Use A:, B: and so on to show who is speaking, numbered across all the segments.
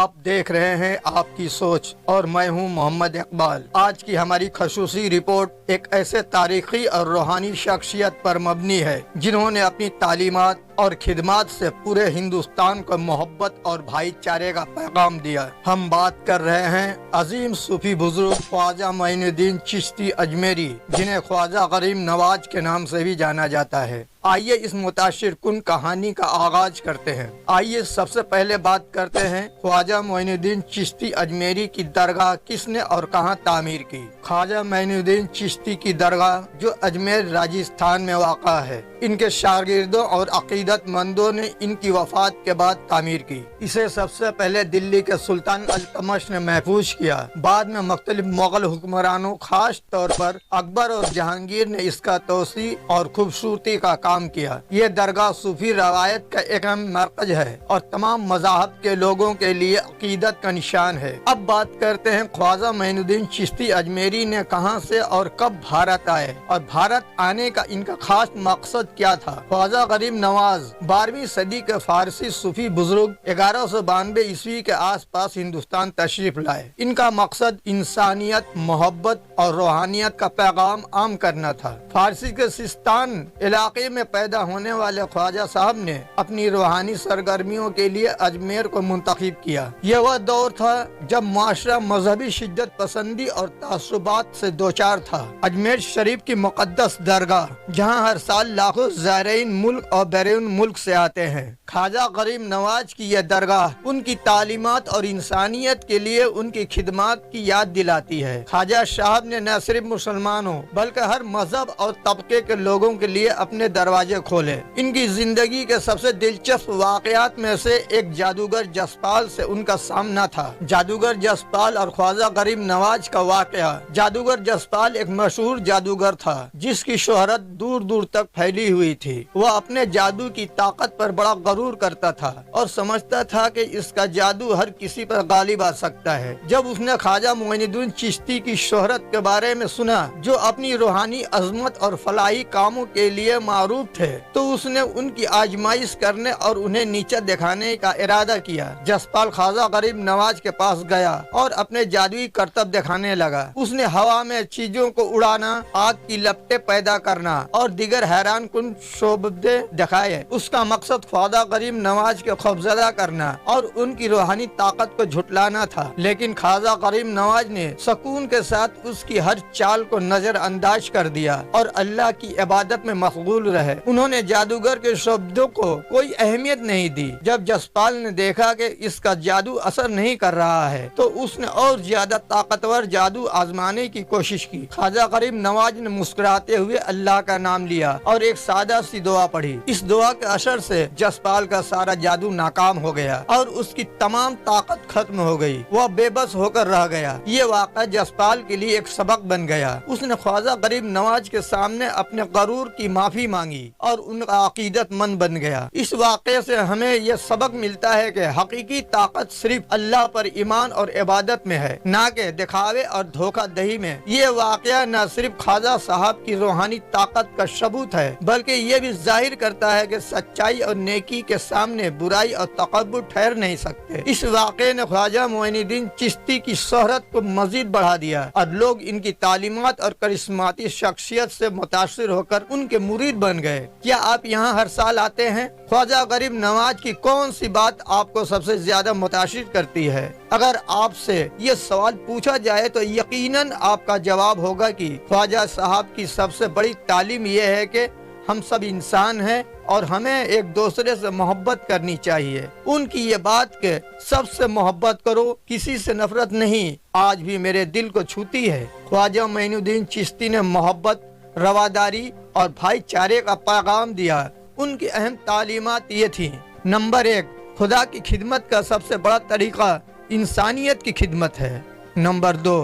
A: آپ دیکھ رہے ہیں آپ کی سوچ اور میں ہوں محمد اقبال۔ آج کی ہماری خصوصی رپورٹ ایک ایسے تاریخی اور روحانی شخصیت پر مبنی ہے جنہوں نے اپنی تعلیمات اور خدمات سے پورے ہندوستان کو محبت اور بھائی چارے کا پیغام دیا۔ ہم بات کر رہے ہیں عظیم صوفی بزرگ خواجہ معین الدین چشتی اجمیری، جنہیں خواجہ غریب نواز کے نام سے بھی جانا جاتا ہے۔ آئیے اس متاثر کن کہانی کا آغاز کرتے ہیں۔ آئیے سب سے پہلے بات کرتے ہیں خواجہ معین الدین چشتی اجمیری کی درگاہ کس نے اور کہاں تعمیر کی۔ خواجہ معین الدین چشتی کی درگاہ جو اجمیر راجستھان میں واقع ہے، ان کے شاگردوں اور عقیدت مندوں نے ان کی وفات کے بعد تعمیر کی۔ اسے سب سے پہلے دلی کے سلطان التمش نے محفوظ کیا۔ بعد میں مختلف مغل حکمرانوں، خاص طور پر اکبر اور جہانگیر نے اس کا توسیع اور خوبصورتی کا کام کیا۔ یہ درگاہ صوفی روایت کا ایک اہم مرکز ہے اور تمام مذاہب کے لوگوں کے لیے عقیدت کا نشان ہے۔ اب بات کرتے ہیں خواجہ معین الدین چشتی اجمیری نے کہاں سے اور کب بھارت آئے اور بھارت آنے کا ان کا خاص مقصد کیا تھا۔ خواجہ غریب نواز 12ویں صدی کے فارسی صوفی بزرگ 1192 عیسوی کے آس پاس ہندوستان تشریف لائے۔ ان کا مقصد انسانیت، محبت اور روحانیت کا پیغام عام کرنا تھا۔ فارسی کے سستان علاقے میں پیدا ہونے والے خواجہ صاحب نے اپنی روحانی سرگرمیوں کے لیے اجمیر کو منتخب کیا۔ یہ وہ دور تھا جب معاشرہ مذہبی شدت پسندی اور تعصبات سے دوچار تھا۔ اجمیر شریف کی مقدس درگاہ، جہاں ہر سال لاکھوں زائرین ملک اور بیرون ملک سے آتے ہیں، خواجہ غریب نواز کی یہ درگاہ ان کی تعلیمات اور انسانیت کے لیے ان کی خدمات کی یاد دلاتی ہے۔ خواجہ صاحب نے نہ صرف مسلمانوں بلکہ ہر مذہب اور طبقے کے لوگوں کے لیے اپنے دروازے کھولے۔ ان کی زندگی کے سب سے دلچسپ واقعات میں سے ایک جادوگر جسپال سے ان کا سامنا تھا۔ جادوگر جسپال اور خواجہ غریب نواز کا واقعہ۔ جادوگر جسپال ایک مشہور جادوگر تھا جس کی شہرت دور دور تک پھیلی ہوئی تھی۔ وہ اپنے جادو کی طاقت پر بڑا غرور کرتا تھا اور سمجھتا تھا کہ اس کا جادو ہر کسی پر غالب آ سکتا ہے۔ جب اس نے خواجہ معین الدین چشتی کی شہرت کے بارے میں سنا، جو اپنی روحانی عظمت اور فلاحی کاموں کے لیے معروف تھے، تو اس نے ان کی آزمائش کرنے اور انہیں نیچا دکھانے کا ارادہ کیا۔ جسپال خواجہ غریب نواز کے پاس گیا اور اپنے جادوئی کرتب دکھانے لگا۔ اس نے ہوا میں چیزوں کو اڑانا، آگ کی لپٹیں پیدا کرنا اور دیگر حیران کن شعبدے دکھائے۔ اس کا مقصد خواجہ غریب نواز کے خوفزدہ کرنا اور ان کی روحانی طاقت کو جھٹلانا تھا، لیکن خواجہ غریب نواز نے سکون کے ساتھ اس کی ہر چال کو نظر انداز کر دیا اور اللہ کی عبادت میں مشغول رہے۔ انہوں نے جادوگر کے شبدوں کو کوئی اہمیت نہیں دی۔ جب جسپال نے دیکھا کہ اس کا جادو اثر نہیں کر رہا ہے تو اس نے اور زیادہ طاقتور جادو آزمانے کی کوشش کی۔ خواجہ غریب نواز نے مسکراتے ہوئے اللہ کا نام لیا اور ایک سادہ سی دعا پڑھی۔ اس دعا کے اثر سے جسپال کا سارا جادو ناکام ہو گیا اور اس کی تمام طاقت ختم ہو گئی۔ وہ بے بس ہو کر رہ گیا۔ یہ واقعہ جسپال کے لیے ایک سبق بن گیا۔ اس نے خواجہ غریب نواز کے سامنے اپنے غرور کی معافی مانگی اور ان کا عقیدت مند بن گیا۔ اس واقعے سے ہمیں یہ سبق ملتا ہے کہ حقیقی طاقت صرف اللہ پر ایمان اور عبادت میں ہے، نہ کہ دکھاوے اور دھوکہ دہی میں۔ یہ واقعہ نہ صرف خواجہ صاحب کی روحانی طاقت کا ثبوت ہے بلکہ یہ بھی ظاہر کرتا ہے کہ سچائی اور نیکی کے سامنے برائی اور تکبر ٹھہر نہیں سکتے۔ اس واقعے نے خواجہ معین الدین چشتی کی شہرت کو مزید بڑھا دیا اور لوگ ان کی تعلیمات اور کرشماتی شخصیت سے متاثر ہو کر ان کے مرید بن گئے۔ کیا آپ یہاں ہر سال آتے ہیں؟ خواجہ غریب نواز کی کون سی بات آپ کو سب سے زیادہ متاثر کرتی ہے؟ اگر آپ سے یہ سوال پوچھا جائے تو یقیناً آپ کا جواب ہوگا کہ خواجہ صاحب کی سب سے بڑی تعلیم یہ ہے کہ ہم سب انسان ہیں اور ہمیں ایک دوسرے سے محبت کرنی چاہیے۔ ان کی یہ بات کہ سب سے محبت کرو، کسی سے نفرت نہیں، آج بھی میرے دل کو چھوتی ہے۔ خواجہ معین الدین چشتی نے محبت، رواداری اور بھائی چارے کا پیغام دیا۔ ان کی اہم تعلیمات یہ تھیں: نمبر 1، خدا کی خدمت کا سب سے بڑا طریقہ انسانیت کی خدمت ہے۔ نمبر 2،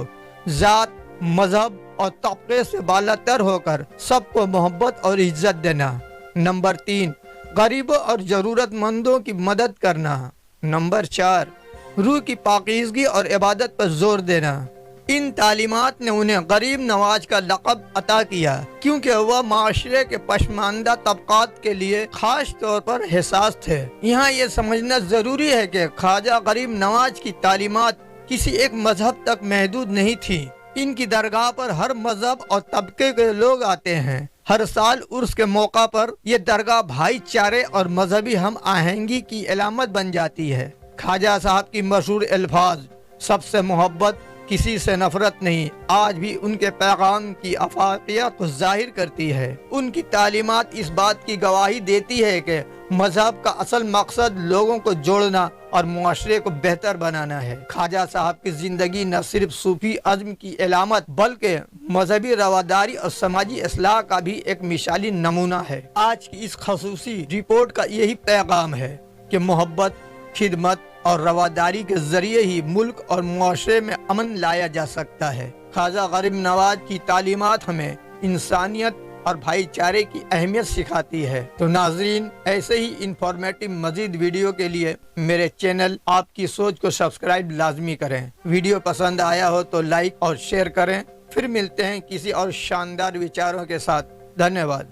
A: ذات، مذہب اور طبقے سے بالا تر ہو کر سب کو محبت اور عزت دینا۔ نمبر 3، غریبوں اور ضرورت مندوں کی مدد کرنا۔ نمبر 4، روح کی پاکیزگی اور عبادت پر زور دینا۔ ان تعلیمات نے انہیں غریب نواز کا لقب عطا کیا کیونکہ وہ معاشرے کے پسماندہ طبقات کے لیے خاص طور پر حساس تھے۔ یہاں یہ سمجھنا ضروری ہے کہ خواجہ غریب نواز کی تعلیمات کسی ایک مذہب تک محدود نہیں تھی۔ ان کی درگاہ پر ہر مذہب اور طبقے کے لوگ آتے ہیں۔ ہر سال عرس کے موقع پر یہ درگاہ بھائی چارے اور مذہبی ہم آہنگی کی علامت بن جاتی ہے۔ خواجہ صاحب کی مشہور الفاظ سب سے محبت کسی سے نفرت نہیں آج بھی ان کے پیغام کی افاقیت کو ظاہر کرتی ہے۔ ان کی تعلیمات اس بات کی گواہی دیتی ہے کہ مذہب کا اصل مقصد لوگوں کو جوڑنا اور معاشرے کو بہتر بنانا ہے۔ خواجہ صاحب کی زندگی نہ صرف صوفی عزم کی علامت بلکہ مذہبی رواداری اور سماجی اصلاح کا بھی ایک مثالی نمونہ ہے۔ آج کی اس خصوصی رپورٹ کا یہی پیغام ہے کہ محبت، خدمت اور رواداری کے ذریعے ہی ملک اور معاشرے میں امن لایا جا سکتا ہے۔ خواجہ غریب نواز کی تعلیمات ہمیں انسانیت اور بھائی چارے کی اہمیت سکھاتی ہے۔ تو ناظرین، ایسے ہی انفارمیٹو مزید ویڈیو کے لیے میرے چینل آپ کی سوچ کو سبسکرائب لازمی کریں۔ ویڈیو پسند آیا ہو تو لائک اور شیئر کریں۔ پھر ملتے ہیں کسی اور شاندار وچاروں کے ساتھ۔ دھنیہ واد۔